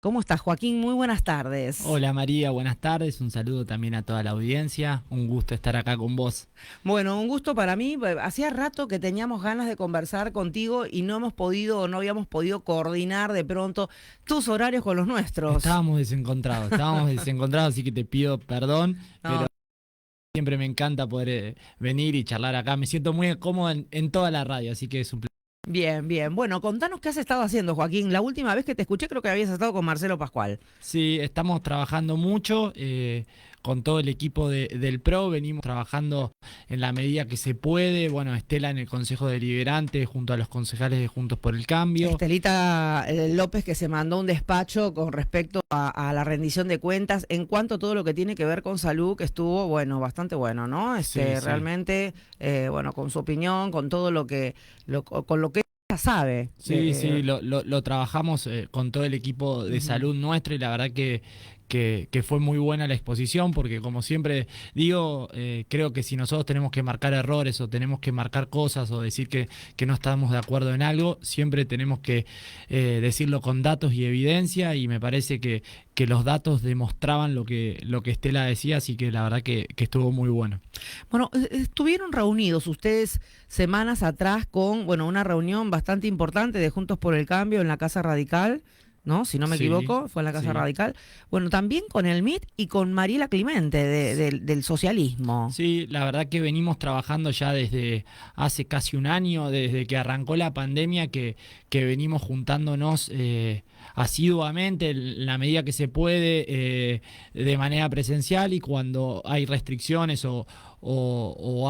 ¿Cómo estás, Joaquín? Muy buenas tardes. Hola María, buenas tardes. Un saludo también a toda la audiencia. Un gusto estar acá con vos. Bueno, un gusto para mí. Hacía rato que teníamos ganas de conversar contigo y no hemos podido o no habíamos podido coordinar de pronto tus horarios con los nuestros. Estábamos desencontrados, así que te pido perdón, pero No, siempre me encanta poder venir y charlar acá. Me siento muy cómodo en toda la radio, así que es un placer. bien, bien. Bueno, contanos qué has estado haciendo, Joaquín. La última vez que te escuché creo que habías estado con Marcelo Pascual. Sí, estamos trabajando mucho con todo el equipo del PRO, venimos trabajando en la medida que se puede. Bueno, Estela en el Consejo Deliberante junto a los concejales de Juntos por el Cambio. Estelita López que se mandó un despacho con respecto a la rendición de cuentas en cuanto a todo lo que tiene que ver con salud, que estuvo, bueno, bastante bueno, ¿no? Sí, sí. Realmente, bueno, con su opinión, con todo con lo que ella sabe. Sí, sí, lo trabajamos con todo el equipo de Ujú. salud nuestro y la verdad que fue muy buena la exposición porque como siempre digo, creo que si nosotros tenemos que marcar errores o tenemos que marcar cosas o decir que no estamos de acuerdo en algo, siempre tenemos que decirlo con datos y evidencia y me parece que los datos demostraban lo que Estela decía, así que la verdad que estuvo muy bueno. Bueno, estuvieron reunidos ustedes semanas atrás con, bueno, una reunión bastante importante de Juntos por el Cambio en la Casa Radical, ¿no? Si no me Sí, equivoco, fue en la Casa sí. Radical. Bueno, también con el MIT y con Mariela Climente del socialismo. Sí, la verdad que venimos trabajando ya desde hace casi un año, desde que arrancó la pandemia, que venimos juntándonos asiduamente en la medida que se puede de manera presencial y cuando hay restricciones o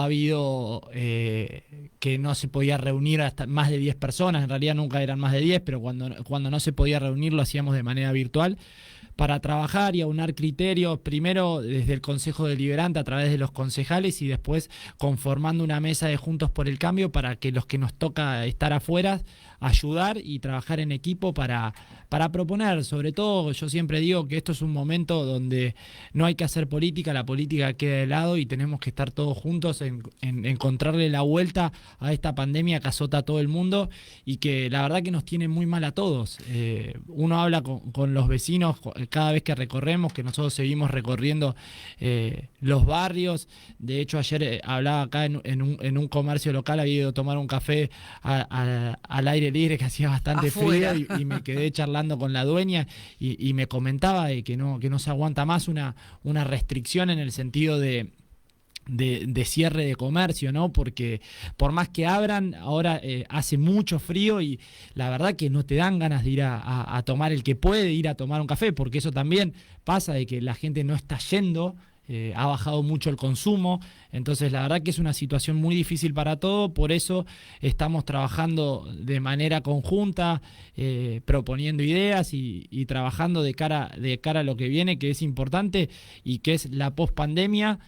ha habido que no se podía reunir hasta más de 10 personas, en realidad nunca eran más de 10, pero cuando no se podía reunir lo hacíamos de manera virtual para trabajar y aunar criterios, primero desde el Consejo Deliberante a través de los concejales y después conformando una mesa de Juntos por el Cambio para que los que nos toca estar afuera, ayudar y trabajar en equipo para proponer. Sobre todo, yo siempre digo que esto es un momento donde no hay que hacer política, la política queda de lado y tenemos que estar todos juntos en encontrarle la vuelta a esta pandemia que azota a todo el mundo y que la verdad que nos tiene muy mal a todos. Uno habla con los vecinos cada vez que recorremos, que nosotros seguimos recorriendo los barrios. De hecho, ayer hablaba acá en un comercio local, había ido a tomar un café al aire libre que hacía bastante frío Afuera. y me quedé charlando con la dueña y me comentaba de que no se aguanta más una restricción en el sentido de cierre de comercio, ¿no? Porque por más que abran, ahora hace mucho frío y la verdad que no te dan ganas de ir a tomar, el que puede ir a tomar un café, porque eso también pasa de que la gente no está yendo. Ha bajado mucho el consumo, entonces la verdad que es una situación muy difícil para todo, por eso estamos trabajando de manera conjunta, proponiendo ideas y trabajando de cara a lo que viene, que es importante y que es la pospandemia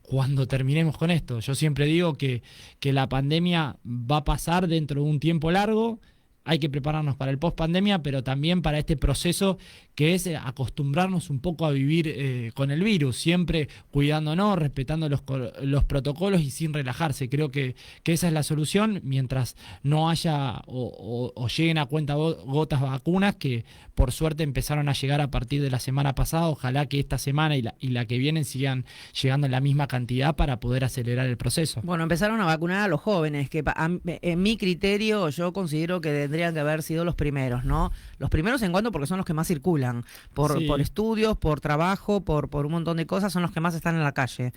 cuando terminemos con esto. Yo siempre digo que la pandemia va a pasar dentro de un tiempo largo. Hay que prepararnos para el post pandemia, pero también para este proceso que es acostumbrarnos un poco a vivir con el virus, siempre cuidándonos, respetando los protocolos y sin relajarse. Creo que esa es la solución mientras no haya o lleguen a cuenta gotas vacunas que por suerte empezaron a llegar a partir de la semana pasada. Ojalá que esta semana y la que viene sigan llegando en la misma cantidad para poder acelerar el proceso. Bueno, empezaron a vacunar a los jóvenes, que en mi criterio yo considero que tendrían que haber sido los primeros, ¿no? Los primeros en cuanto porque son los que más circulan, por Sí, estudios, por trabajo, por un montón de cosas, son los que más están en la calle.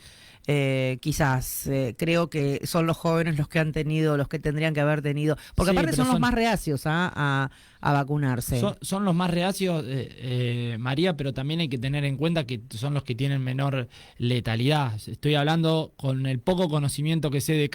Quizás, creo que son los jóvenes los que han tenido, los que tendrían que haber tenido, porque sí, aparte pero son los son, más reacios a vacunarse. son los más reacios, María, pero también hay que tener en cuenta que son los que tienen menor letalidad. Estoy hablando con el poco conocimiento que sé de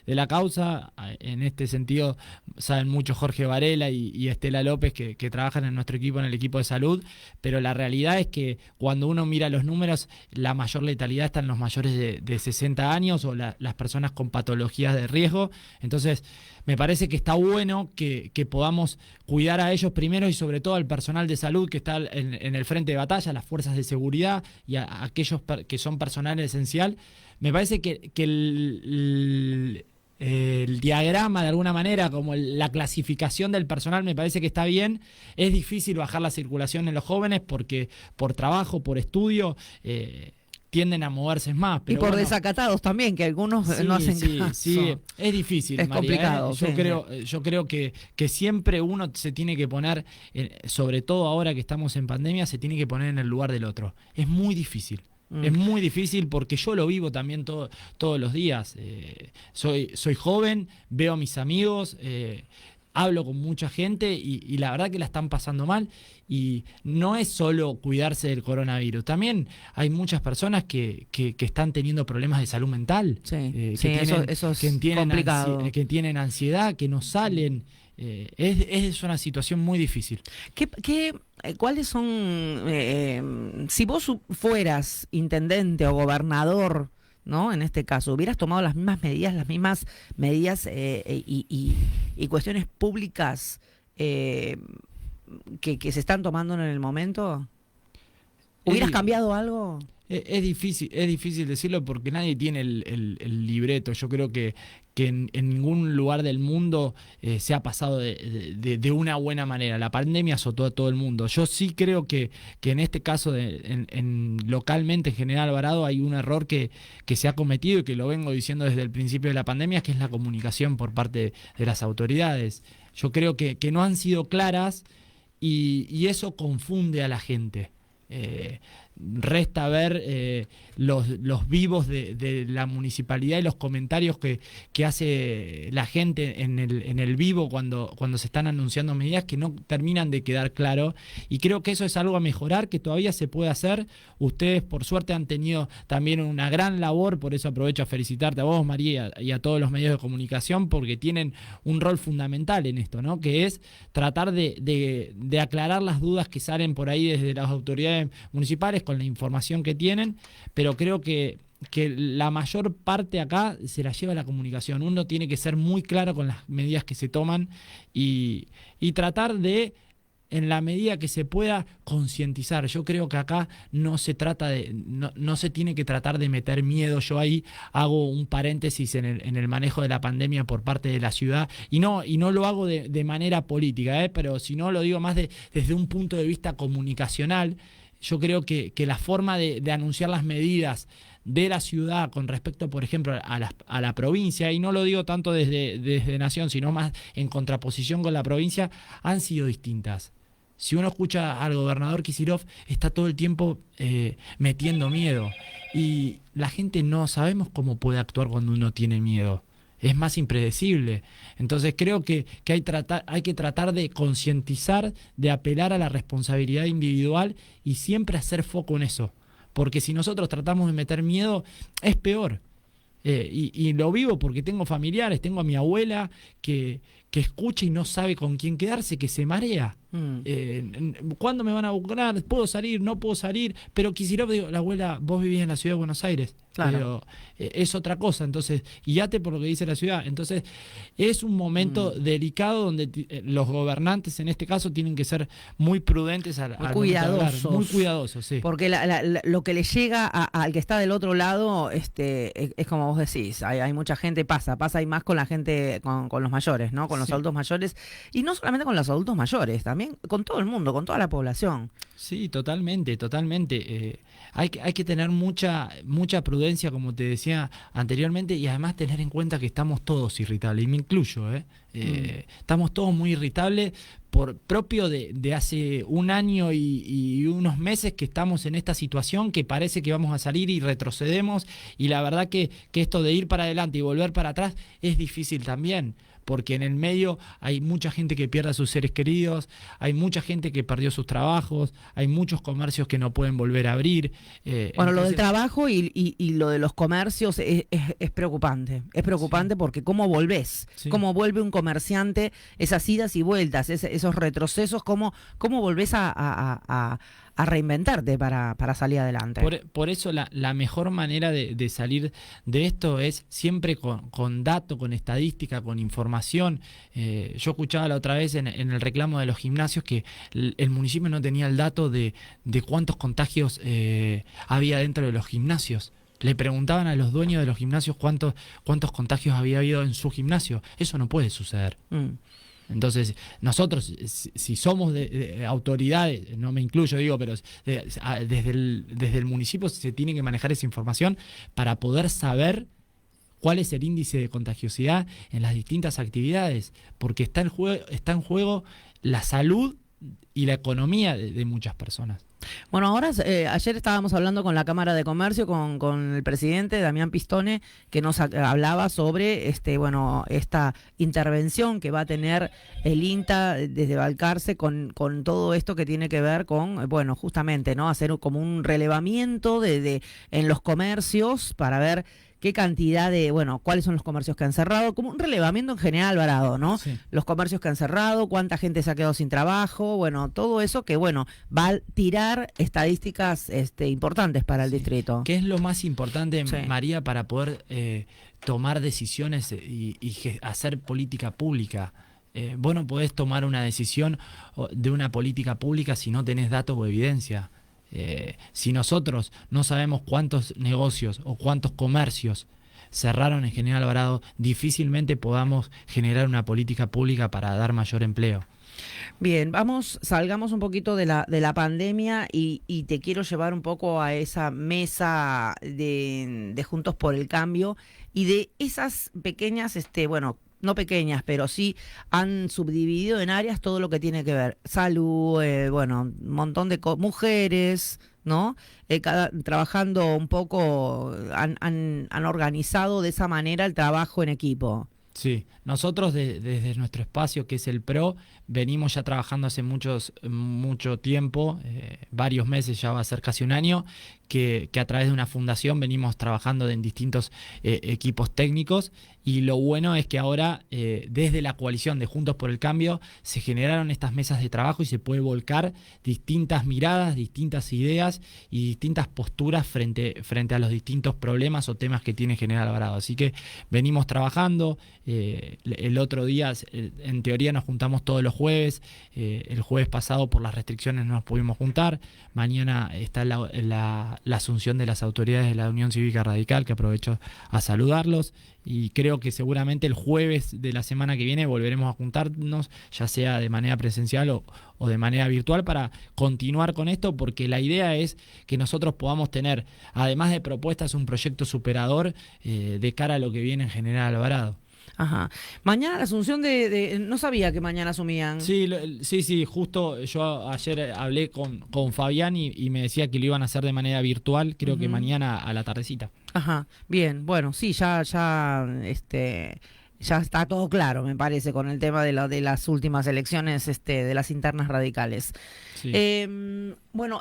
la causa. En este sentido, saben mucho Jorge Varela y Estela López que trabajan en nuestro equipo, en el equipo de salud, pero la realidad es que cuando uno mira los números, la mayor letalidad está en los mayores de 60 años o las personas con patologías de riesgo. Entonces, me parece que está bueno que podamos cuidar a ellos primero y sobre todo al personal de salud que está en el frente de batalla, las fuerzas de seguridad y a aquellos que son personal esencial. Me parece que el diagrama de alguna manera, como la clasificación del personal me parece que está bien. Es difícil bajar la circulación en los jóvenes porque por trabajo, por estudio, tienden a moverse más. Pero y por bueno, desacatados también, que algunos no hacen caso. Sí, es difícil, Es María, complicado. Yo creo que siempre uno se tiene que poner, sobre todo ahora que estamos en pandemia, se tiene que poner en el lugar del otro. Es muy difícil. Es muy difícil porque yo lo vivo también todos los días. Soy joven, veo a mis amigos, hablo con mucha gente y la verdad que la están pasando mal. Y no es solo cuidarse del coronavirus, también hay muchas personas que están teniendo problemas de salud mental, Eso es complicado. que tienen ansiedad, que no salen. Es una situación muy difícil. ¿Cuáles son, si vos fueras intendente o gobernador, ¿no? En este caso, hubieras tomado las mismas medidas y cuestiones públicas que se están tomando en el momento? ¿Hubieras cambiado algo? Es difícil decirlo porque nadie tiene el libreto. Yo creo que en ningún lugar del mundo se ha pasado de una buena manera. La pandemia azotó a todo el mundo. Yo sí creo que en este caso, localmente en General Alvarado, hay un error que se ha cometido y que lo vengo diciendo desde el principio de la pandemia, que es la comunicación por parte de las autoridades. Yo creo que no han sido claras y eso confunde a la gente. Resta ver los vivos de la municipalidad y los comentarios que hace la gente en el vivo cuando se están anunciando medidas que no terminan de quedar claro, y creo que eso es algo a mejorar, que todavía se puede hacer. Ustedes por suerte han tenido también una gran labor, por eso aprovecho a felicitarte a vos, María, y a todos los medios de comunicación, porque tienen un rol fundamental en esto, ¿no? Que es tratar de aclarar las dudas que salen por ahí desde las autoridades municipales con la información que tienen, pero creo que la mayor parte acá se la lleva la comunicación. Uno tiene que ser muy claro con las medidas que se toman y tratar de, en la medida que se pueda, concientizar. Yo creo que acá no se trata no se tiene que tratar de meter miedo. Yo ahí hago un paréntesis en el manejo de la pandemia por parte de la ciudad, y no lo hago de manera política, pero si no lo digo más desde un punto de vista comunicacional. Yo creo que la forma de anunciar las medidas de la ciudad con respecto, por ejemplo, a la provincia, y no lo digo tanto desde Nación, sino más en contraposición con la provincia, han sido distintas. Si uno escucha al gobernador Kicillof, está todo el tiempo metiendo miedo, y la gente no sabemos cómo puede actuar cuando uno tiene miedo. Es más impredecible. Entonces creo que hay que tratar de concientizar, de apelar a la responsabilidad individual y siempre hacer foco en eso. Porque si nosotros tratamos de meter miedo, es peor. Y lo vivo porque tengo familiares, tengo a mi abuela que escucha y no sabe con quién quedarse, que se marea. ¿Cuándo me van a vacunar? ¿Puedo salir? ¿No puedo salir? Pero Kicillof, digo, la abuela, vos vivís en la ciudad de Buenos Aires. Claro. Pero, es otra cosa, entonces, guíate por lo que dice la ciudad. Entonces, es un momento delicado donde los gobernantes, en este caso, tienen que ser muy prudentes muy cuidadosos. Muy cuidadosos, sí. Porque lo que le llega al que está del otro lado, es como vos decís, hay mucha gente, pasa y más con la gente, con los mayores, ¿no? Con los adultos mayores, y no solamente con los adultos mayores, también con todo el mundo, con toda la población. Sí, totalmente. Hay que tener mucha prudencia, como te decía anteriormente, y además tener en cuenta que estamos todos irritables, y me incluyo, estamos todos muy irritables por propio de hace un año y unos meses que estamos en esta situación, que parece que vamos a salir y retrocedemos, y la verdad que esto de ir para adelante y volver para atrás es difícil también, porque en el medio hay mucha gente que pierde a sus seres queridos, hay mucha gente que perdió sus trabajos, hay muchos comercios que no pueden volver a abrir. Bueno, lo del trabajo y lo de los comercios es preocupante. Es preocupante, sí. Porque ¿cómo volvés? Sí. ¿Cómo vuelve un comerciante esas idas y vueltas, esos retrocesos? ¿Cómo volvés a reinventarte para salir adelante? Por eso la mejor manera de salir de esto es siempre con datos, con estadística, con información. Yo escuchaba la otra vez en el reclamo de los gimnasios que el municipio no tenía el dato de cuántos contagios había dentro de los gimnasios. Le preguntaban a los dueños de los gimnasios cuántos contagios había habido en su gimnasio. Eso no puede suceder. Entonces, nosotros, si somos de autoridades, no me incluyo, digo, pero desde el municipio se tiene que manejar esa información para poder saber cuál es el índice de contagiosidad en las distintas actividades, porque está en juego la salud y la economía de muchas personas. Bueno, ahora ayer estábamos hablando con la Cámara de Comercio, con el presidente Damián Pistone, que nos hablaba sobre esta intervención que va a tener el INTA desde Balcarce con todo esto que tiene que ver con, justamente, ¿no? Hacer como un relevamiento en los comercios para ver qué cantidad cuáles son los comercios que han cerrado, como un relevamiento en general, Alvarado, ¿no? Sí. Los comercios que han cerrado, cuánta gente se ha quedado sin trabajo, todo eso que, va a tirar estadísticas importantes para el distrito. ¿Qué es lo más importante, Sí. María, para poder tomar decisiones y hacer política pública? Vos no podés tomar una decisión de una política pública si no tenés datos o evidencia. Si nosotros no sabemos cuántos negocios o cuántos comercios cerraron en General Alvarado, difícilmente podamos generar una política pública para dar mayor empleo. Bien, salgamos un poquito de la pandemia y te quiero llevar un poco a esa mesa de Juntos por el Cambio y de esas pequeñas, no pequeñas, pero sí han subdividido en áreas todo lo que tiene que ver salud, un montón de mujeres, ¿no? Trabajando un poco, han organizado de esa manera el trabajo en equipo. Sí, nosotros desde nuestro espacio, que es el PRO, venimos ya trabajando hace mucho tiempo, varios meses, ya va a ser casi un año, que a través de una fundación venimos trabajando en distintos equipos técnicos, y lo bueno es que ahora desde la coalición de Juntos por el Cambio se generaron estas mesas de trabajo y se puede volcar distintas miradas, distintas ideas y distintas posturas frente a los distintos problemas o temas que tiene General Alvarado. Así que venimos trabajando. El otro día, en teoría, nos juntamos todos los jueves. El jueves pasado, por las restricciones, no nos pudimos juntar. Mañana está la asunción de las autoridades de la Unión Cívica Radical, que aprovecho a saludarlos. Y creo que seguramente el jueves de la semana que viene volveremos a juntarnos, ya sea de manera presencial o de manera virtual, para continuar con esto, porque la idea es que nosotros podamos tener, además de propuestas, un proyecto superador de cara a lo que viene en General Alvarado. Ajá. Mañana la asunción no sabía que mañana asumían. Sí, justo yo ayer hablé con Fabián y me decía que lo iban a hacer de manera virtual, creo que mañana a la tardecita. Ajá, bien, bueno, sí, ya está todo claro, me parece, con el tema de las últimas elecciones, de las internas radicales. Sí.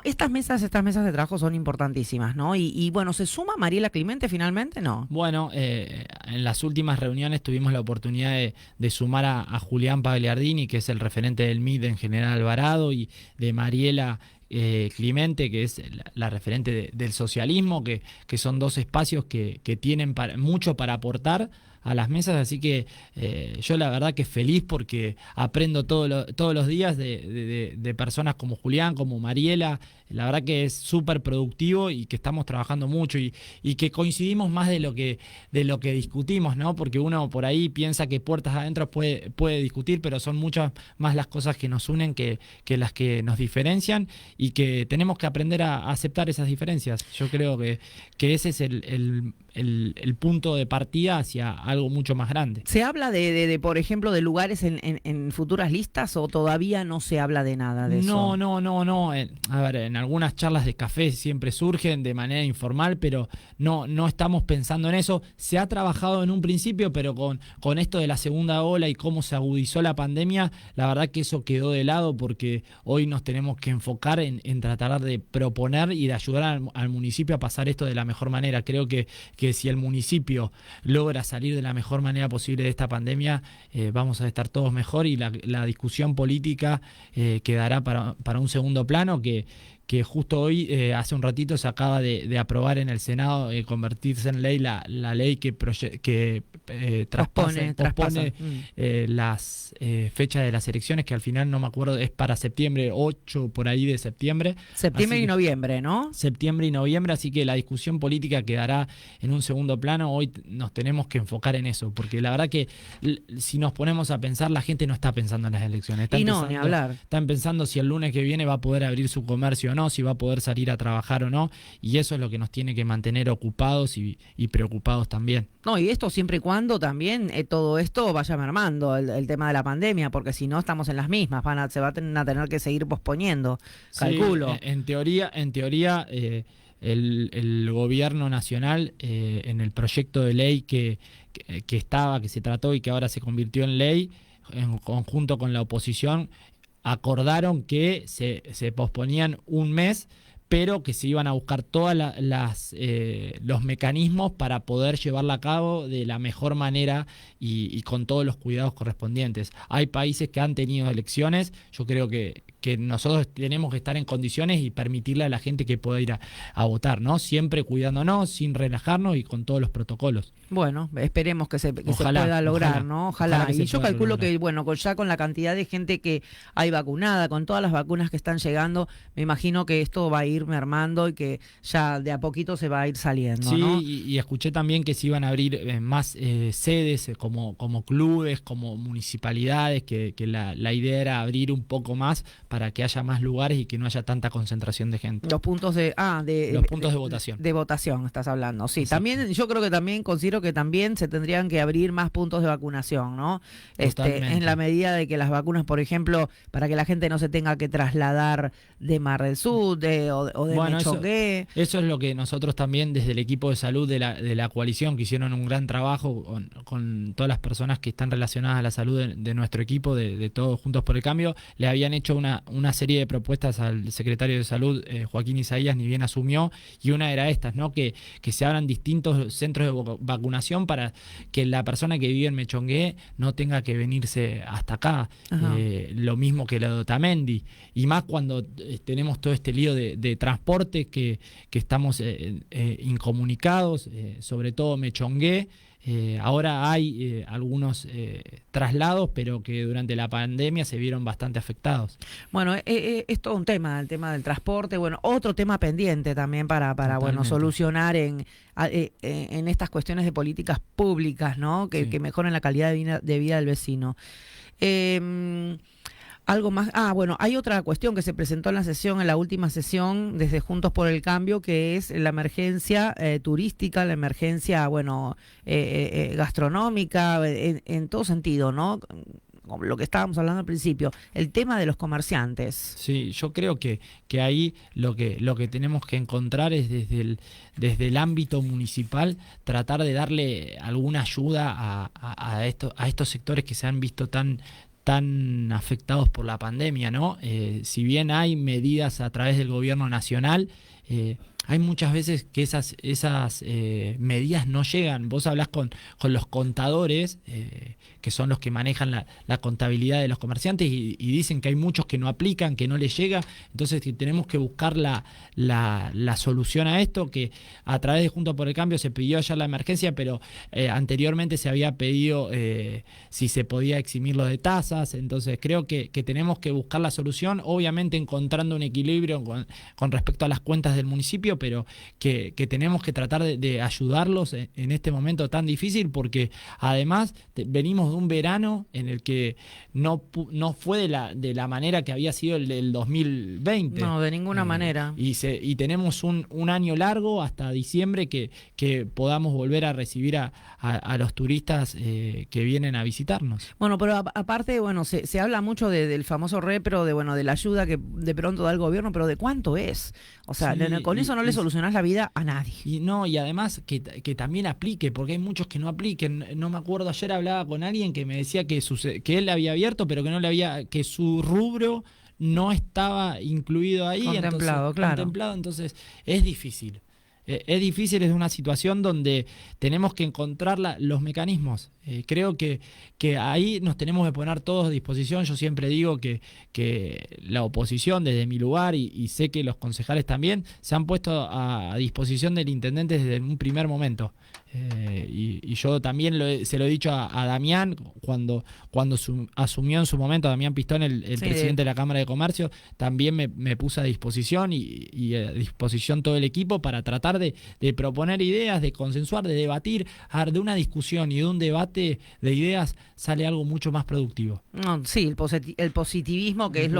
Estas mesas de trabajo son importantísimas, ¿no? Y ¿se suma Mariela Climente finalmente? No. Bueno, en las últimas reuniones tuvimos la oportunidad de sumar a Julián Pagliardini, que es el referente del MID en General Alvarado, y de Mariela Climente, que es la referente del socialismo, que son dos espacios que tienen mucho para aportar a las mesas, así que yo la verdad que feliz, porque aprendo todos los días de personas como Julián, como Mariela. La verdad que es súper productivo y que estamos trabajando mucho y que coincidimos más de lo que discutimos, ¿no? Porque uno por ahí piensa que puertas adentro puede discutir, pero son muchas más las cosas que nos unen que las que nos diferencian, y que tenemos que aprender a aceptar esas diferencias. Yo creo que ese es el punto de partida hacia algo mucho más grande. ¿Se habla por ejemplo, de lugares en futuras listas, o todavía no se habla de nada de eso? No. A ver, en algunas charlas de café siempre surgen de manera informal, pero no estamos pensando en eso. Se ha trabajado en un principio, pero con esto de la segunda ola y cómo se agudizó la pandemia, la verdad que eso quedó de lado, porque hoy nos tenemos que enfocar en tratar de proponer y de ayudar al municipio a pasar esto de la mejor manera. Creo que si el municipio logra salir de la mejor manera posible de esta pandemia, vamos a estar todos mejor, y la discusión política quedará para un segundo plano, que que justo hoy, hace un ratito, se acaba de aprobar en el Senado, convertirse en ley la ley que pospone las fechas de las elecciones, que al final no me acuerdo, es para septiembre, 8 por ahí de septiembre. Septiembre y noviembre, ¿no? Septiembre y noviembre, así que la discusión política quedará en un segundo plano. Hoy nos tenemos que enfocar en eso, porque la verdad que si nos ponemos a pensar, la gente no está pensando en las elecciones. Ni hablar. Están pensando si el lunes que viene va a poder abrir su comercio o no, si va a poder salir a trabajar o no, y eso es lo que nos tiene que mantener ocupados y preocupados también. No, y esto siempre y cuando también todo esto vaya mermando el tema de la pandemia, porque si no estamos en las mismas, se va a tener que seguir posponiendo, calculo. Sí, en teoría, el gobierno nacional, en el proyecto de ley que se trató y que ahora se convirtió en ley, en conjunto con la oposición, acordaron que se posponían un mes, pero que se iban a buscar todos los mecanismos para poder llevarla a cabo de la mejor manera y con todos los cuidados correspondientes. Hay países que han tenido elecciones, yo creo que nosotros tenemos que estar en condiciones y permitirle a la gente que pueda ir a votar, ¿no? Siempre cuidándonos, sin relajarnos y con todos los protocolos. Bueno, esperemos que se pueda lograr, ¿no? Ojalá. Y yo calculo que, bueno, ya con la cantidad de gente que hay vacunada, con todas las vacunas que están llegando, me imagino que esto va a ir mermando y que ya de a poquito se va a ir saliendo, sí, ¿no? Y escuché también que se iban a abrir más sedes, como clubes, como municipalidades, que la idea era abrir un poco más para que haya más lugares y que no haya tanta concentración de gente. Los puntos de votación. De votación estás hablando, sí. Exacto. También yo creo que también considero que también se tendrían que abrir más puntos de vacunación, ¿no? En la medida de que las vacunas, por ejemplo, para que la gente no se tenga que trasladar de Mar del Sur o de Mechoqué. Eso es lo que nosotros también desde el equipo de salud de la coalición, que hicieron un gran trabajo con todas las personas que están relacionadas a la salud de nuestro equipo, de Todos Juntos por el Cambio, le habían hecho una serie de propuestas al secretario de Salud, Joaquín Isaías, ni bien asumió, y una era estas, ¿no? Que se abran distintos centros de vacunación para que la persona que vive en Mechongué no tenga que venirse hasta acá. Lo mismo que la de Otamendi, y más cuando tenemos todo este lío de transporte que estamos incomunicados, sobre todo Mechongué. Ahora hay algunos traslados, pero que durante la pandemia se vieron bastante afectados. Bueno, es todo un tema, el tema del transporte. Bueno, otro tema pendiente también para solucionar en estas cuestiones de políticas públicas, ¿no? Que mejoren la calidad de vida del vecino. Algo más. Bueno, hay otra cuestión que se presentó en la última sesión desde Juntos por el Cambio, que es la emergencia turística, la emergencia, gastronómica, en todo sentido, ¿no? Como lo que estábamos hablando al principio, el tema de los comerciantes. Sí, yo creo que ahí lo que tenemos que encontrar es desde el ámbito municipal tratar de darle alguna ayuda a estos sectores que se han visto tan afectados por la pandemia, ¿no? Si bien hay medidas a través del gobierno nacional, hay muchas veces que esas medidas no llegan. Vos hablás con los contadores, que son los que manejan la contabilidad de los comerciantes, y dicen que hay muchos que no aplican, que no les llega. Entonces tenemos que buscar la solución a esto, que a través de Juntos por el Cambio se pidió ayer la emergencia, pero anteriormente se había pedido si se podía eximirlo de tasas. Entonces creo que tenemos que buscar la solución, obviamente encontrando un equilibrio con respecto a las cuentas del municipio, pero que tenemos que tratar de ayudarlos en este momento tan difícil, porque además venimos de un verano en el que no fue de la manera que había sido el del 2020. No, de ninguna manera. Y tenemos un año largo hasta diciembre que podamos volver a recibir a los turistas que vienen a visitarnos. Bueno, pero aparte, se habla mucho del famoso repro, de la ayuda que de pronto da el gobierno, pero ¿de cuánto es? O sea, con eso no le solucionás la vida a nadie. Y además que también aplique, porque hay muchos que no apliquen. No me acuerdo, ayer hablaba con alguien que me decía que él había abierto, pero que su rubro no estaba incluido ahí. Contemplado, entonces, claro. Contemplado, entonces es difícil. es difícil, es una situación donde tenemos que encontrar los mecanismos. Creo que ahí nos tenemos que poner todos a disposición. Yo siempre digo que la oposición, desde mi lugar, y sé que los concejales también, se han puesto a disposición del intendente desde un primer momento. Y yo también se lo he dicho a Damián cuando asumió en su momento Damián Pistón, el presidente de la Cámara de Comercio. También me puse a disposición y a disposición todo el equipo para tratar de proponer ideas, de consensuar, de debatir. De una discusión y de un debate de ideas sale algo mucho más productivo. No, sí, el positivismo, que es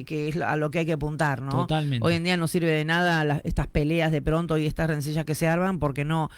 que es a lo que hay que apuntar, ¿no? Totalmente. Hoy en día no sirve de nada estas peleas de pronto y estas rencillas que se arman, porque no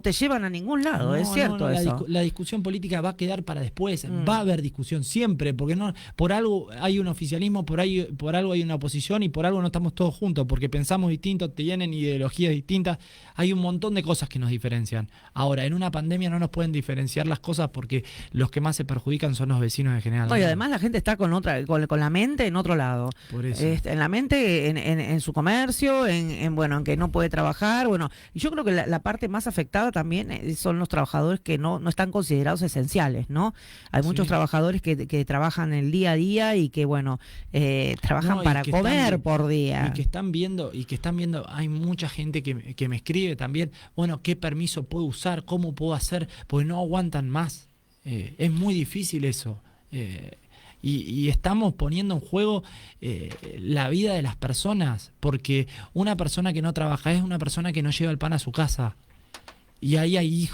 te llevan a ningún lado, es cierto eso. La discusión política va a quedar para después, va a haber discusión siempre, porque no, por algo hay un oficialismo, por algo hay una oposición y por algo no estamos todos juntos, porque pensamos distintos, tienen ideologías distintas, hay un montón de cosas que nos diferencian. Ahora, en una pandemia no nos pueden diferenciar las cosas porque los que más se perjudican son los vecinos en general. No, y además la gente está con la mente en otro lado. Por eso. En la mente, en su comercio, en que no puede trabajar, y yo creo que la parte más afectada también son los trabajadores que no están considerados esenciales, ¿no? Hay muchos trabajadores que trabajan el día a día y que, trabajan para comer por día. Y que están viendo, hay mucha gente que me escribe también, ¿qué permiso puedo usar? ¿Cómo puedo hacer? Porque no aguantan más. Es muy difícil eso. Y estamos poniendo en juego la vida de las personas, porque una persona que no trabaja es una persona que no lleva el pan a su casa. Y ahí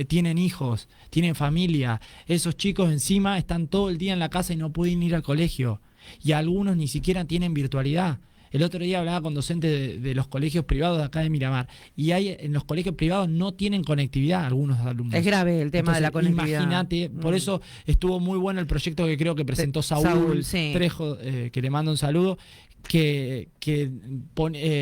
tienen hijos, tienen familia. Esos chicos encima están todo el día en la casa y no pueden ir al colegio. Y algunos ni siquiera tienen virtualidad. El otro día hablaba con docentes de los colegios privados de acá de Miramar, y en los colegios privados no tienen conectividad algunos alumnos. Es grave el tema de la conectividad. Imagínate, por eso estuvo muy bueno el proyecto que creo que presentó Saúl Trejo, que le mando un saludo, que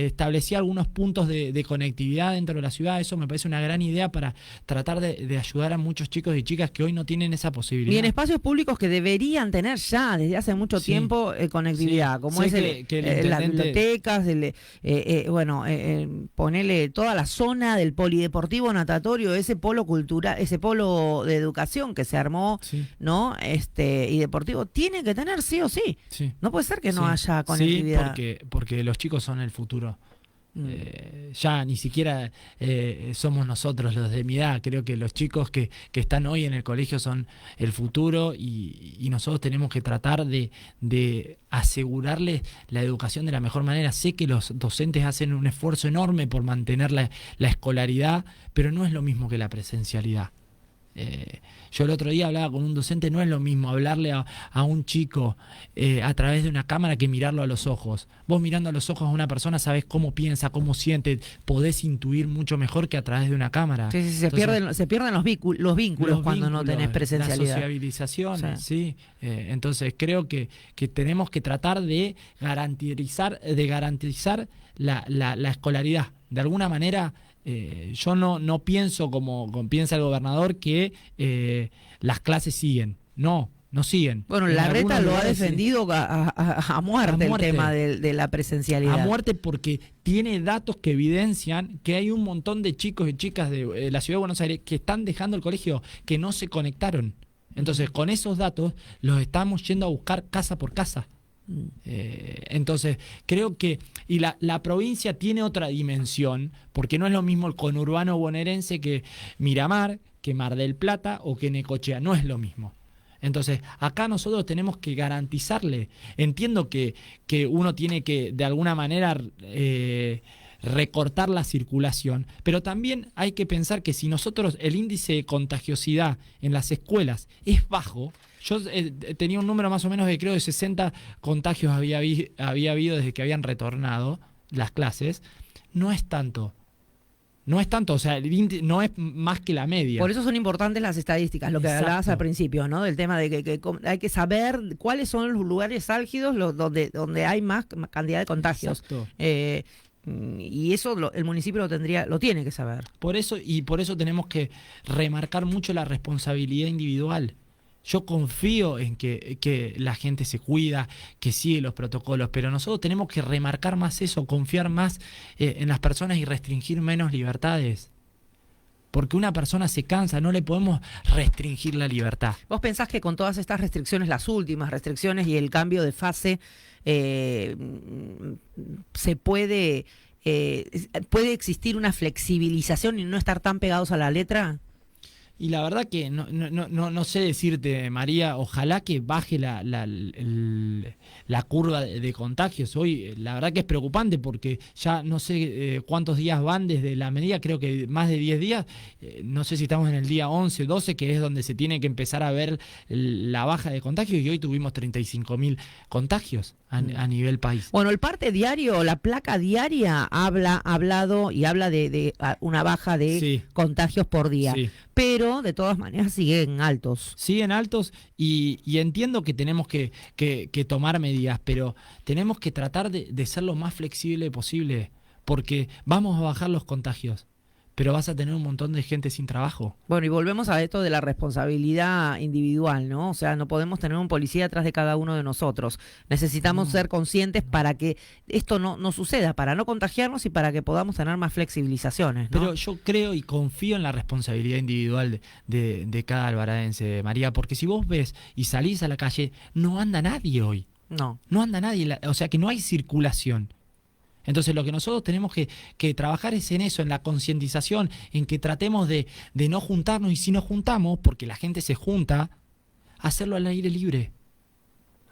establecía algunos puntos de conectividad dentro de la ciudad. Eso me parece una gran idea para tratar de ayudar a muchos chicos y chicas que hoy no tienen esa posibilidad. Y en espacios públicos que deberían tener ya desde hace mucho tiempo conectividad, como es las bibliotecas, ponerle toda la zona del polideportivo natatorio, ese polo cultural, ese polo de educación que se armó, ¿no? Y deportivo, tiene que tener sí o sí. No puede ser que no haya conectividad. Porque los chicos son el futuro. Ya ni siquiera somos nosotros los de mi edad. Creo que los chicos que están hoy en el colegio son el futuro, y nosotros tenemos que tratar de asegurarles la educación de la mejor manera. Sé que los docentes hacen un esfuerzo enorme por mantener la escolaridad, pero no es lo mismo que la presencialidad. Yo el otro día hablaba con un docente, no es lo mismo hablarle a un chico a través de una cámara que mirarlo a los ojos. Vos mirando a los ojos a una persona sabés cómo piensa, cómo siente, podés intuir mucho mejor que a través de una cámara. Sí, se pierden los vínculos cuando no tenés presencialidad. La sociabilización, sí. Entonces creo que tenemos que tratar de garantizar la escolaridad. De alguna manera, yo no pienso como piensa el gobernador que las clases siguen. No siguen. Bueno, Larreta lo ha defendido a muerte el tema de la presencialidad. A muerte, porque tiene datos que evidencian que hay un montón de chicos y chicas de la ciudad de Buenos Aires que están dejando el colegio, que no se conectaron. Entonces, con esos datos los estamos yendo a buscar casa por casa. Entonces creo que la provincia tiene otra dimensión, porque no es lo mismo el conurbano bonaerense que Miramar, que Mar del Plata o que Necochea, no es lo mismo. Entonces acá nosotros tenemos que garantizarle. Entiendo que uno tiene que de alguna manera recortar la circulación, pero también hay que pensar que si nosotros el índice de contagiosidad en las escuelas es bajo. Yo tenía un número más o menos de, creo, de 60 contagios había habido desde que habían retornado las clases. No es tanto, o sea, el índice no es más que la media. Por eso son importantes las estadísticas, lo que hablabas al principio, ¿no? Del tema de que hay que saber cuáles son los lugares álgidos donde hay más cantidad de contagios. Exacto. Y eso el municipio lo tiene que saber. Por eso tenemos que remarcar mucho la responsabilidad individual. Yo confío en que la gente se cuida, que sigue los protocolos, pero nosotros tenemos que remarcar más eso, confiar más en las personas y restringir menos libertades. Porque una persona se cansa, no le podemos restringir la libertad. ¿Vos pensás que con todas estas restricciones, las últimas restricciones y el cambio de fase, se puede existir una flexibilización y no estar tan pegados a la letra? Y la verdad que no sé decirte, María, ojalá que baje la curva de contagios. Hoy la verdad que es preocupante porque ya no sé cuántos días van desde la medida, creo que más de 10 días, no sé si estamos en el día 11, 12, que es donde se tiene que empezar a ver la baja de contagios, y hoy tuvimos 35.000 contagios a nivel país. Bueno, el parte diario, la placa diaria habla de una baja de contagios por día. Sí. Pero de todas maneras siguen altos. Siguen altos y entiendo que tenemos que tomar medidas, pero tenemos que tratar de ser lo más flexible posible, porque vamos a bajar los contagios, pero vas a tener un montón de gente sin trabajo. Bueno, y volvemos a esto de la responsabilidad individual, ¿no? O sea, no podemos tener un policía atrás de cada uno de nosotros. Necesitamos ser conscientes para que esto no suceda, para no contagiarnos y para que podamos tener más flexibilizaciones, ¿no? Pero yo creo y confío en la responsabilidad individual de cada alvaradense, María, porque si vos ves y salís a la calle, no anda nadie hoy. No anda nadie, o sea que no hay circulación. Entonces lo que nosotros tenemos que trabajar es en eso, en la concientización, en que tratemos de no juntarnos, y si nos juntamos, porque la gente se junta, hacerlo al aire libre.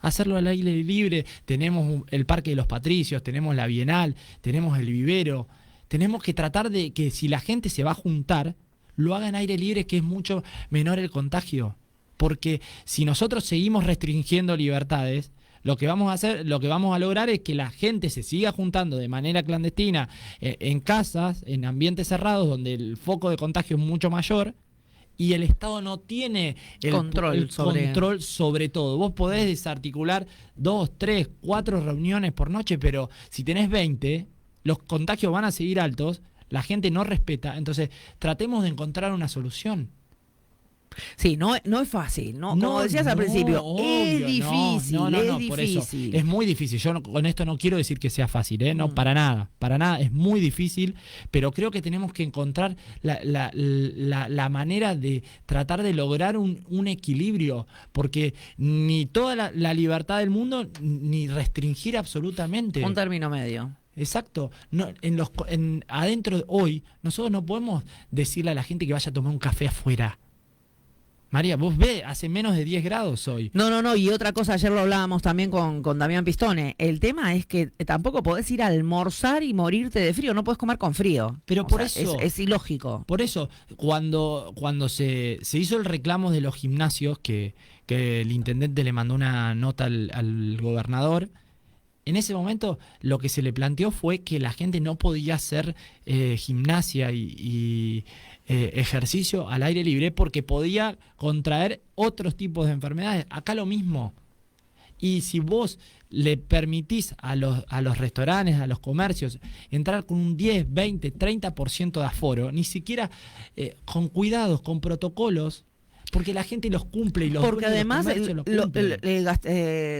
Hacerlo al aire libre. Tenemos el Parque de los Patricios, tenemos la Bienal, tenemos el vivero. Tenemos que tratar de que si la gente se va a juntar, lo haga en aire libre, que es mucho menor el contagio. Porque si nosotros seguimos restringiendo libertades, lo que vamos a lograr es que la gente se siga juntando de manera clandestina en casas, en ambientes cerrados, donde el foco de contagio es mucho mayor, y el Estado no tiene el control sobre todo. Vos podés desarticular 2, 3, 4 reuniones por noche, pero si tenés 20, los contagios van a seguir altos, la gente no respeta. Entonces tratemos de encontrar una solución. Sí, no es fácil, ¿no? Como decías al principio, obvio, es difícil, por eso, es muy difícil. Yo con esto no quiero decir que sea fácil, no, para nada, es muy difícil, pero creo que tenemos que encontrar la manera de tratar de lograr un equilibrio, porque ni toda la libertad del mundo, ni restringir absolutamente. Un término medio. Exacto. Adentro hoy, nosotros no podemos decirle a la gente que vaya a tomar un café afuera. María, vos ves, hace menos de 10 grados hoy. No, y otra cosa, ayer lo hablábamos también con Damián Pistone, el tema es que tampoco podés ir a almorzar y morirte de frío, no podés comer con frío. Pero por eso... Es ilógico. Por eso, cuando se hizo el reclamo de los gimnasios, que el intendente le mandó una nota al gobernador, en ese momento lo que se le planteó fue que la gente no podía hacer gimnasia y ejercicio al aire libre porque podía contraer otros tipos de enfermedades. Acá lo mismo. Y si vos le permitís a los restaurantes, a los comercios, entrar con un 10, 20, 30% de aforo, ni siquiera con cuidados, con protocolos, porque la gente los cumple y los porque además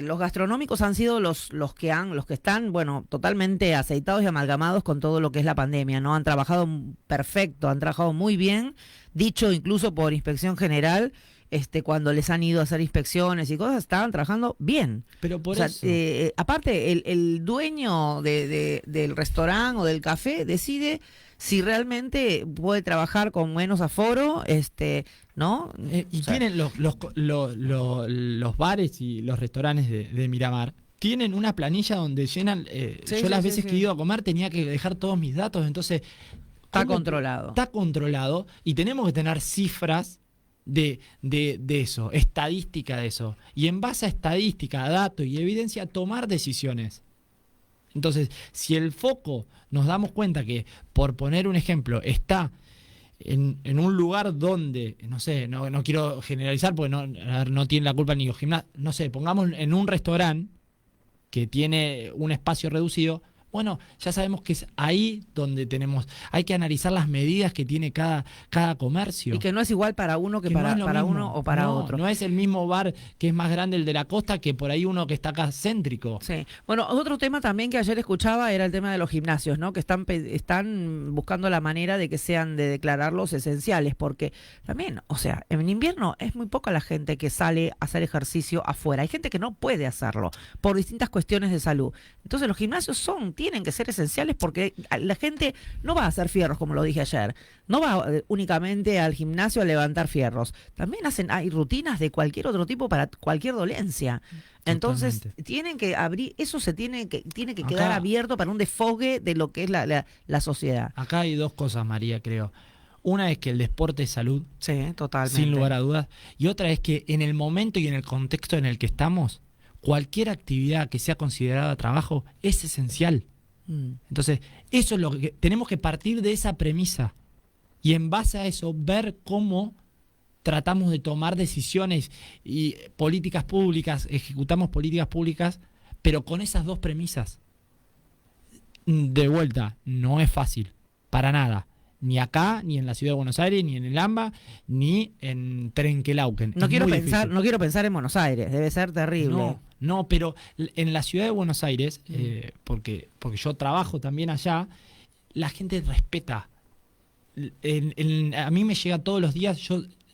los gastronómicos han sido los que están, bueno, totalmente aceitados y amalgamados con todo lo que es la pandemia, ¿no? Han trabajado perfecto, han trabajado muy bien, dicho incluso por Inspección General, cuando les han ido a hacer inspecciones y cosas, estaban trabajando bien. Pero por eso. Aparte, el dueño del restaurante o del café decide si realmente puede trabajar con menos aforo, ¿no? Tienen los bares y los restaurantes de Miramar, tienen una planilla donde llenan, las veces que he ido a comer tenía que dejar todos mis datos, entonces... Está controlado. Está controlado y tenemos que tener cifras de eso, estadística de eso. Y en base a estadística, datos y evidencia, tomar decisiones. Entonces, si el foco nos damos cuenta que, por poner un ejemplo, está en un lugar donde, no sé, no quiero generalizar porque no tiene la culpa ni los gimnasios, no sé, pongamos en un restaurante que tiene un espacio reducido, Bueno, ya sabemos que es ahí donde hay que analizar las medidas que tiene cada comercio. Y que no es igual para uno que para, no es para mismo. uno o para otro. No es el mismo bar que es más grande el de la costa que por ahí uno que está acá céntrico. Sí. Bueno, otro tema también que ayer escuchaba era el tema de los gimnasios, ¿no? Que están buscando la manera de que sean de declararlos esenciales, porque también, o sea, en invierno es muy poca la gente que sale a hacer ejercicio afuera. Hay gente que no puede hacerlo por distintas cuestiones de salud. Entonces los gimnasios tienen que ser esenciales porque la gente no va a hacer fierros, como lo dije ayer. No va únicamente al gimnasio a levantar fierros. También hay rutinas de cualquier otro tipo para cualquier dolencia. Entonces, tienen que abrir, eso tiene que quedar abierto para un desfogue de lo que es la sociedad. Acá hay dos cosas, María, creo. Una es que el deporte es salud. Sí, totalmente. Sin lugar a dudas. Y otra es que en el momento y en el contexto en el que estamos, cualquier actividad que sea considerada trabajo es esencial. Entonces, eso es lo que tenemos que partir de esa premisa. Y en base a eso, ver cómo tratamos de tomar decisiones y políticas públicas, ejecutamos políticas públicas, pero con esas dos premisas. De vuelta, no es fácil, para nada. Ni acá, ni en la ciudad de Buenos Aires, ni en el AMBA, ni en Trenquelauquen. No quiero pensar en Buenos Aires, debe ser terrible. No, pero en la ciudad de Buenos Aires, porque yo trabajo también allá, la gente respeta. A mí me llega todos los días,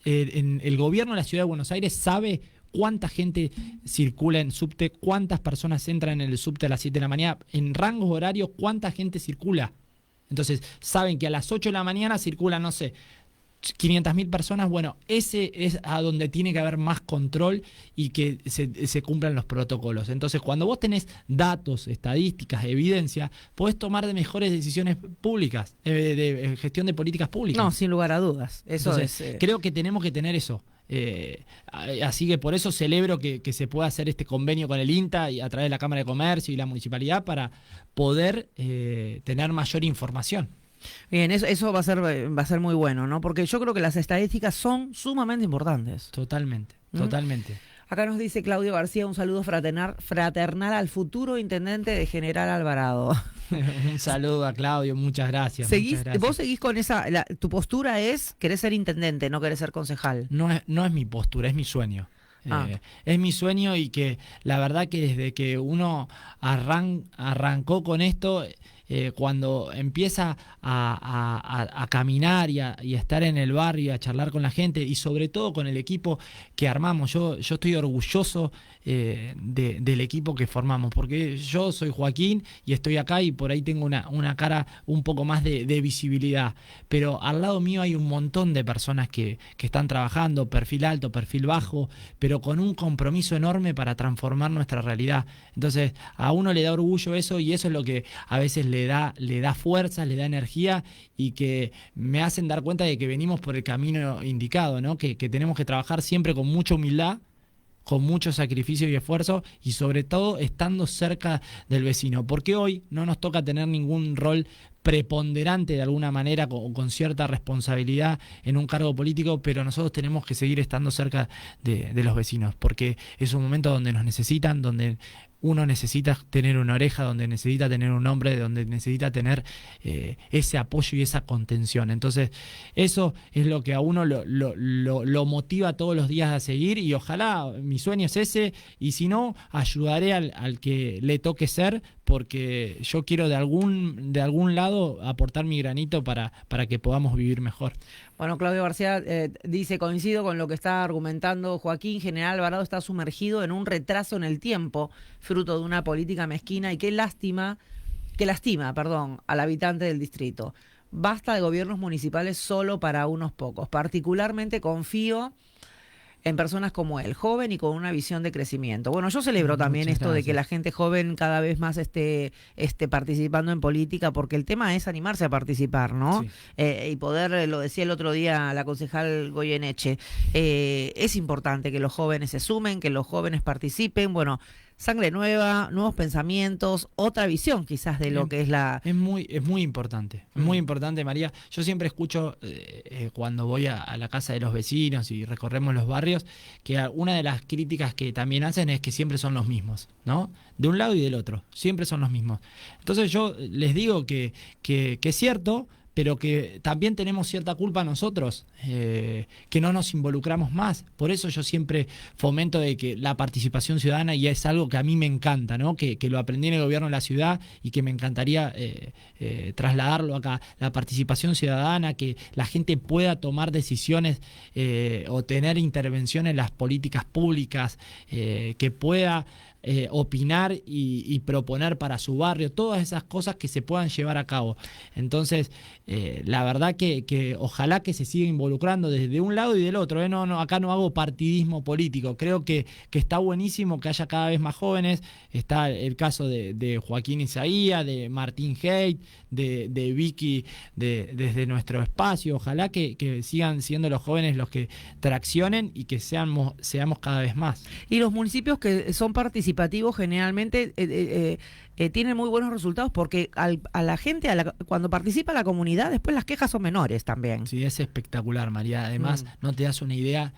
el gobierno de la ciudad de Buenos Aires sabe cuánta gente circula en subte, cuántas personas entran en el subte a las 7 de la mañana, en rangos horarios, cuánta gente circula. Entonces, saben que a las 8 de la mañana circulan, no sé, 500.000 personas. Bueno, ese es a donde tiene que haber más control y que se cumplan los protocolos. Entonces, cuando vos tenés datos, estadísticas, evidencia, podés tomar de mejores decisiones públicas, de gestión de políticas públicas. No, sin lugar a dudas. Entonces, creo que tenemos que tener eso. Así que por eso celebro que se pueda hacer este convenio con el INTA y a través de la Cámara de Comercio y la Municipalidad para poder tener mayor información. Bien, eso va a ser muy bueno, ¿no? Porque yo creo que las estadísticas son sumamente importantes. Totalmente. Acá nos dice Claudio García, un saludo fraternal al futuro intendente de General Alvarado. Un saludo a Claudio, muchas gracias. Vos seguís con tu postura es querés ser intendente, no querés ser concejal. No es mi postura, es mi sueño. Es mi sueño y que la verdad que desde que uno arrancó con esto, cuando empieza a caminar y a estar en el barrio y a charlar con la gente y sobre todo con el equipo que armamos, yo estoy orgulloso del equipo que formamos, porque yo soy Joaquín y estoy acá y por ahí tengo una cara un poco más de visibilidad, pero al lado mío hay un montón de personas que están trabajando, perfil alto, perfil bajo, pero con un compromiso enorme para transformar nuestra realidad. Entonces a uno le da orgullo eso y eso es lo que a veces le da fuerza, le da energía y que me hacen dar cuenta de que venimos por el camino indicado, ¿no? Que tenemos que trabajar siempre con mucha humildad, con mucho sacrificio y esfuerzo y sobre todo estando cerca del vecino, porque hoy no nos toca tener ningún rol preponderante de alguna manera con cierta responsabilidad en un cargo político, pero nosotros tenemos que seguir estando cerca de los vecinos, porque es un momento donde nos necesitan, donde uno necesita tener una oreja, donde necesita tener un hombre, donde necesita tener ese apoyo y esa contención. Entonces, eso es lo que a uno lo motiva todos los días a seguir y ojalá, mi sueño es ese, y si no, ayudaré al que le toque ser, porque yo quiero de algún lado aportar mi granito para que podamos vivir mejor. Bueno, Claudio García dice, coincido con lo que está argumentando Joaquín, General Alvarado está sumergido en un retraso en el tiempo, fruto de una política mezquina y que lastima, al habitante del distrito. Basta de gobiernos municipales solo para unos pocos. Particularmente confío en personas como él, joven y con una visión de crecimiento. Bueno, yo celebro también esto de que la gente joven cada vez más esté participando en política, porque el tema es animarse a participar, ¿no? Sí. Y poder, lo decía el otro día la concejal Goyeneche, es importante que los jóvenes se sumen, que los jóvenes participen. Bueno, sangre nueva, nuevos pensamientos, otra visión quizás de lo que es la... Es muy importante, es muy importante, María. Yo siempre escucho cuando voy a la casa de los vecinos y recorremos los barrios, que una de las críticas que también hacen es que siempre son los mismos, ¿no? De un lado y del otro, siempre son los mismos. Entonces yo les digo que es cierto, pero que también tenemos cierta culpa nosotros, que no nos involucramos más. Por eso yo siempre fomento de que la participación ciudadana, y es algo que a mí me encanta, ¿no? Que lo aprendí en el gobierno de la ciudad y que me encantaría trasladarlo acá. La participación ciudadana, que la gente pueda tomar decisiones o tener intervención en las políticas públicas, que pueda opinar y proponer para su barrio, todas esas cosas que se puedan llevar a cabo. Entonces, la verdad que ojalá que se siga involucrando desde un lado y del otro. Acá no hago partidismo político. Creo que está buenísimo que haya cada vez más jóvenes. Está el caso de Joaquín Isaía, de Martín Haidt, de Vicky desde nuestro espacio. Ojalá que sigan siendo los jóvenes los que traccionen y que seamos cada vez más. Y los municipios que son participativos generalmente tienen muy buenos resultados porque a la gente, cuando participa la comunidad, después las quejas son menores también. Sí, es espectacular, María. Además, no te das una idea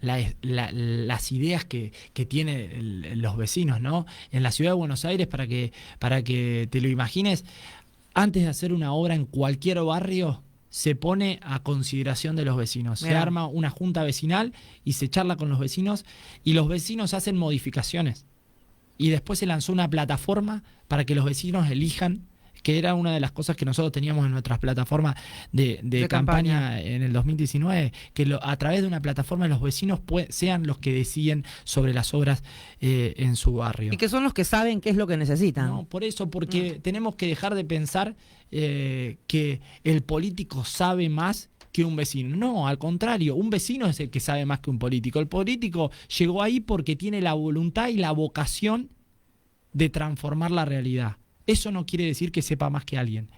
las ideas que tienen los vecinos, ¿no? En la ciudad de Buenos Aires, para que te lo imagines, antes de hacer una obra en cualquier barrio, se pone a consideración de los vecinos. Se arma una junta vecinal y se charla con los vecinos y los vecinos hacen modificaciones. Y después se lanzó una plataforma para que los vecinos elijan, que era una de las cosas que nosotros teníamos en nuestras plataformas de campaña en el 2019, que a través de una plataforma los vecinos sean los que deciden sobre las obras en su barrio. Y que son los que saben qué es lo que necesitan. No, por eso, porque tenemos que dejar de pensar que el político sabe más que un vecino. No, al contrario, un vecino es el que sabe más que un político. El político llegó ahí porque tiene la voluntad y la vocación de transformar la realidad. Eso no quiere decir que sepa más que alguien,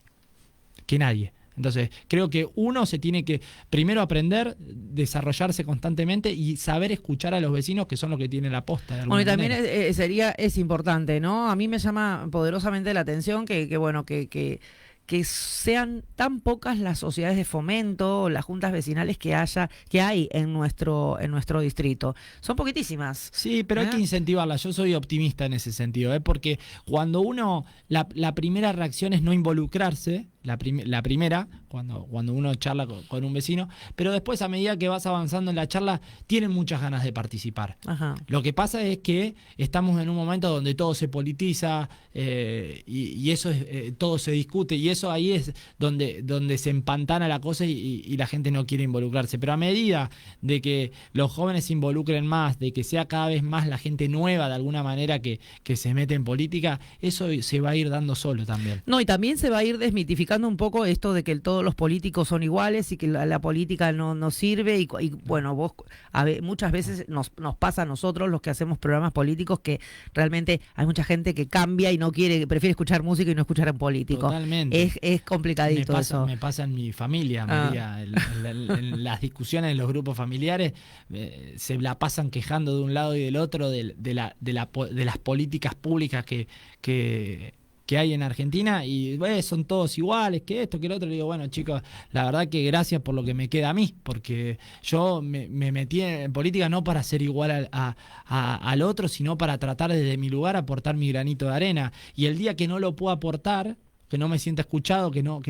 que nadie. Entonces, creo que uno se tiene que primero aprender, desarrollarse constantemente y saber escuchar a los vecinos, que son los que tienen la posta. Bueno, y también es importante, ¿no? A mí me llama poderosamente la atención que sean tan pocas las sociedades de fomento o las juntas vecinales que hay en nuestro distrito. Son poquitísimas. Sí, pero hay que incentivarlas. Yo soy optimista en ese sentido, porque cuando la primera reacción es no involucrarse, la primera, cuando uno charla con un vecino, pero después a medida que vas avanzando en la charla, tienen muchas ganas de participar. Ajá. Lo que pasa es que estamos en un momento donde todo se politiza y eso todo se discute, y eso ahí es donde se empantana la cosa y la gente no quiere involucrarse. Pero a medida de que los jóvenes se involucren más, de que sea cada vez más la gente nueva de alguna manera que se mete en política, eso se va a ir dando solo también. No, y también se va a ir desmitificando un poco esto de que todos los políticos son iguales y que la política no sirve y bueno, muchas veces nos pasa a nosotros los que hacemos programas políticos que realmente hay mucha gente que cambia y prefiere escuchar música y no escuchar en político. Totalmente. Es complicadito eso. Me pasa en mi familia, María. En las discusiones en los grupos familiares se la pasan quejando de un lado y del otro de las políticas públicas que hay en Argentina y son todos iguales, que esto, que lo otro. Le digo, bueno, chicos, la verdad que gracias por lo que me queda a mí, porque yo me metí en política no para ser igual al otro, sino para tratar desde mi lugar aportar mi granito de arena. Y el día que no lo puedo aportar, que no me sienta escuchado, que no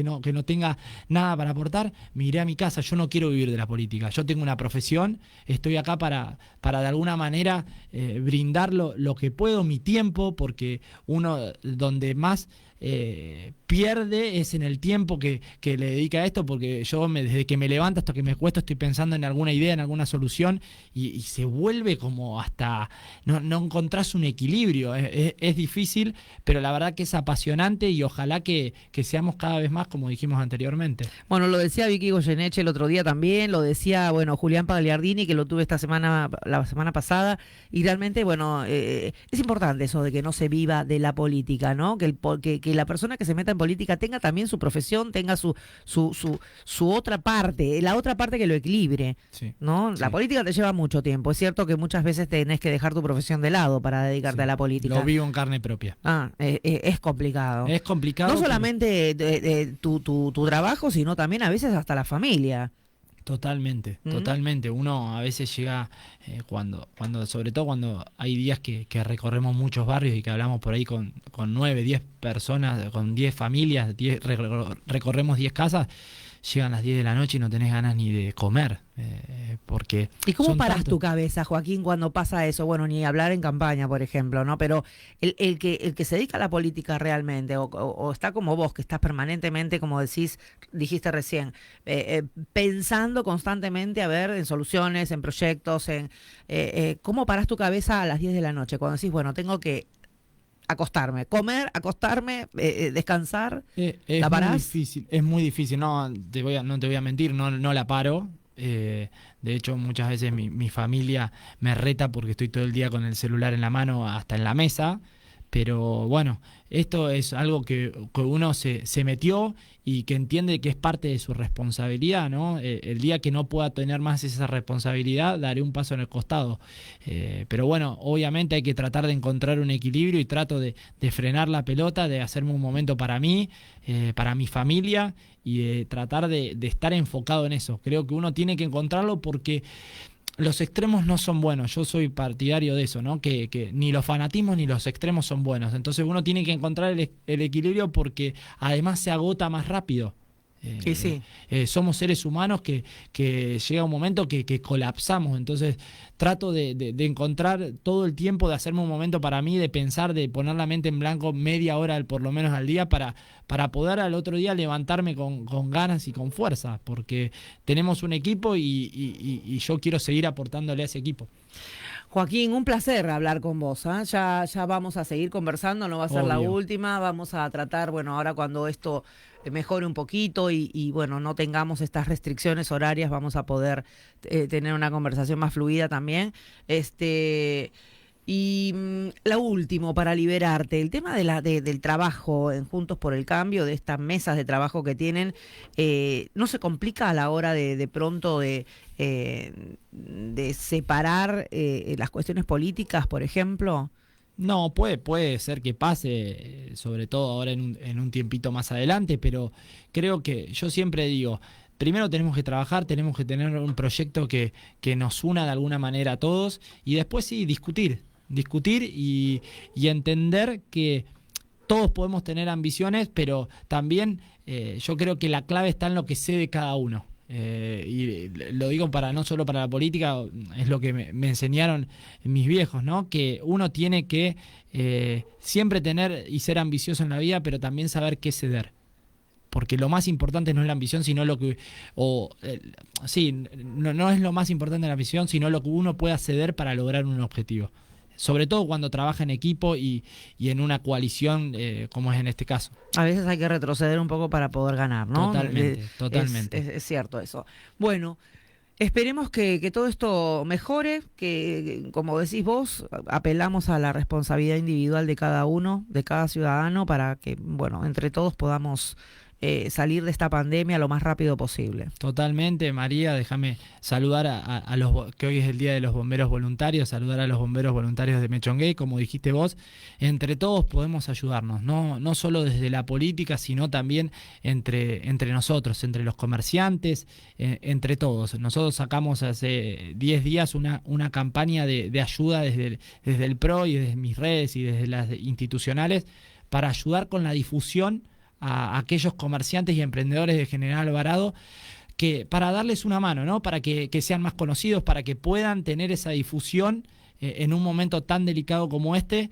tenga nada para aportar, me iré a mi casa. Yo no quiero vivir de la política. Yo tengo una profesión, estoy acá para de alguna manera brindar lo que puedo, mi tiempo, porque uno donde más pierde es en el tiempo que le dedica a esto, porque yo desde que me levanto hasta que me acuesto estoy pensando en alguna idea, en alguna solución, y se vuelve como hasta no encontrás un equilibrio. Es difícil, pero la verdad que es apasionante y ojalá que seamos cada vez más, como dijimos anteriormente. Bueno, lo decía Vicky Goyeneche el otro día también, lo decía Julián Pagliardini, que lo tuve la semana pasada, y realmente es importante eso de que no se viva de la política, ¿no? Que que la persona que se meta en política tenga también su profesión, tenga su otra parte, la otra parte que lo equilibre, Sí, ¿no? sí. La política te lleva mucho tiempo. Es cierto que muchas veces tenés que dejar tu profesión de lado para dedicarte Sí. a la política. Lo vivo en carne propia. Es complicado. Es complicado. No solamente tu trabajo, sino también a veces hasta la familia. Totalmente, ¿Mm? totalmente. Uno a veces llega sobre todo cuando hay días que recorremos muchos barrios y que hablamos por ahí con 9, 10 personas, con 10 familias, recorremos 10 casas, llegan las 10 de la noche y no tenés ganas ni de comer. Porque ¿Y cómo son parás tantos- tu cabeza, Joaquín, cuando pasa eso? Bueno, ni hablar en campaña, por ejemplo, ¿no? Pero el que se dedica a la política realmente, o está como vos, que estás permanentemente, como dijiste recién, pensando constantemente, a ver, en soluciones, en proyectos, ¿cómo parás tu cabeza a las 10 de la noche? Cuando decís, bueno, tengo que acostarme, comer, acostarme, descansar, Es ¿la muy parás? difícil, es muy difícil. No te voy a mentir, no la paro. De hecho, muchas veces mi familia me reta porque estoy todo el día con el celular en la mano, hasta en la mesa. Pero bueno, esto es algo que uno se metió y que entiende que es parte de su responsabilidad, ¿no? El día que no pueda tener más esa responsabilidad, daré un paso en el costado. Pero bueno, obviamente hay que tratar de encontrar un equilibrio y trato de frenar la pelota, de hacerme un momento para mí, para mi familia y de tratar de estar enfocado en eso. Creo que uno tiene que encontrarlo porque los extremos no son buenos. Yo soy partidario de eso, ¿no? Que ni los fanatismos ni los extremos son buenos. Entonces uno tiene que encontrar el equilibrio porque además se agota más rápido. Sí. Somos seres humanos que llega un momento que colapsamos. Entonces trato de encontrar todo el tiempo, de hacerme un momento para mí, de pensar, de poner la mente en blanco media hora por lo menos al día para poder al otro día levantarme con ganas y con fuerza, porque tenemos un equipo y yo quiero seguir aportándole a ese equipo. Joaquín, un placer hablar con vos. Ya vamos a seguir conversando, no va a ser la Obvio. última. Vamos a tratar, bueno, ahora cuando esto mejore un poquito y bueno, no tengamos estas restricciones horarias, vamos a poder tener una conversación más fluida también. La último, para liberarte, el tema del trabajo en Juntos por el Cambio, de estas mesas de trabajo que tienen, ¿no se complica a la hora de pronto de separar las cuestiones políticas, por ejemplo? No, puede ser que pase, sobre todo ahora en un tiempito más adelante, pero creo que yo siempre digo, primero tenemos que trabajar, tenemos que tener un proyecto que nos una de alguna manera a todos y después sí, discutir y entender que todos podemos tener ambiciones, pero también yo creo que la clave está en lo que sé de cada uno. Y lo digo no solo para la política, es lo que me enseñaron mis viejos, ¿no? Que uno tiene que siempre tener y ser ambicioso en la vida, pero también saber qué ceder. Porque lo más importante no es la ambición, sino lo que... no es lo más importante la ambición, sino lo que uno pueda ceder para lograr un objetivo. Sobre todo cuando trabaja en equipo y en una coalición, como es en este caso. A veces hay que retroceder un poco para poder ganar, ¿no? Totalmente. Es cierto eso. Bueno, esperemos que todo esto mejore, que como decís vos, apelamos a la responsabilidad individual de cada uno, de cada ciudadano, para que, bueno, entre todos podamos salir de esta pandemia lo más rápido posible. Totalmente, María, déjame saludar a los que hoy es el Día de los Bomberos Voluntarios, saludar a los bomberos voluntarios de Mechonguey, como dijiste vos, entre todos podemos ayudarnos, no solo desde la política, sino también entre nosotros, entre los comerciantes, entre todos. Nosotros sacamos hace 10 días una campaña de ayuda desde el PRO y desde mis redes y desde las institucionales para ayudar con la difusión a aquellos comerciantes y emprendedores de General Alvarado, para darles una mano, ¿no? Para que sean más conocidos, para que puedan tener esa difusión en un momento tan delicado como este,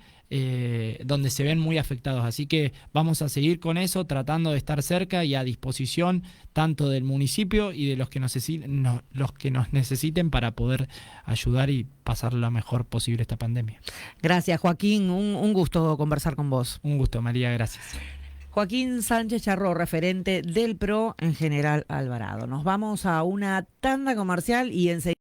donde se ven muy afectados. Así que vamos a seguir con eso, tratando de estar cerca y a disposición tanto del municipio y de los que nos necesiten para poder ayudar y pasar lo mejor posible esta pandemia. Gracias, Joaquín. Un gusto conversar con vos. Un gusto, María, gracias. Joaquín Sánchez Charró, referente del PRO en General Alvarado. Nos vamos a una tanda comercial y enseguida